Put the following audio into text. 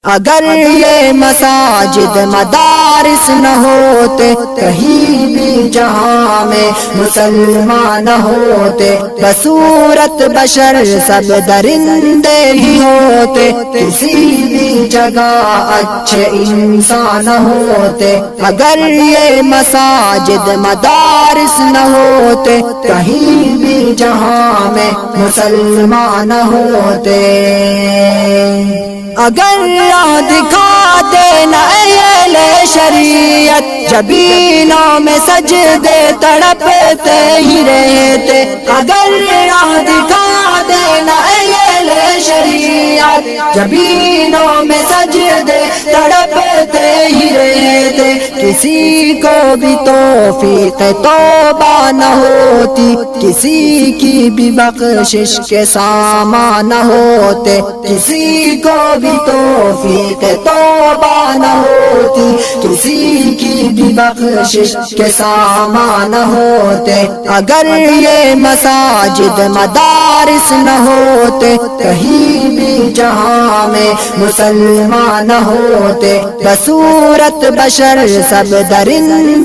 اگر یہ مساجد مدارس نہ ہوتے، کہیں بھی جہاں میں مسلمان نہ ہوتے، بصورت بشر سب درندے ہی ہوتے، کسی بھی جگہ اچھے انسان نہ ہوتے۔ اگر یہ مساجد مدارس نہ ہوتے، کہیں بھی جہاں میں مسلمان نہ ہوتے۔ اگر راہ دکھا دینا اہل شریعت، جبینوں میں سجدے تڑپتے ہی رہتے۔ اگر راہ دکھا دینا اہل شریعت، جبینوں میں سجدے تڑپتے ہی رہتے۔ کسی کو بھی توفیق توبہ نہ ہوتی، کسی کی بھی بخشش کے سامان نہ ہوتے، کسی کو بھی توفیق توبہ نہ ہوتی، کسی کی بھی بخشش کے سامان نہ ہوتے۔ اگر یہ مساجد مدارس نہ ہوتے، کہیں بھی جہاں میں مسلمان نہ ہوتے، بصورت بشر سب درندے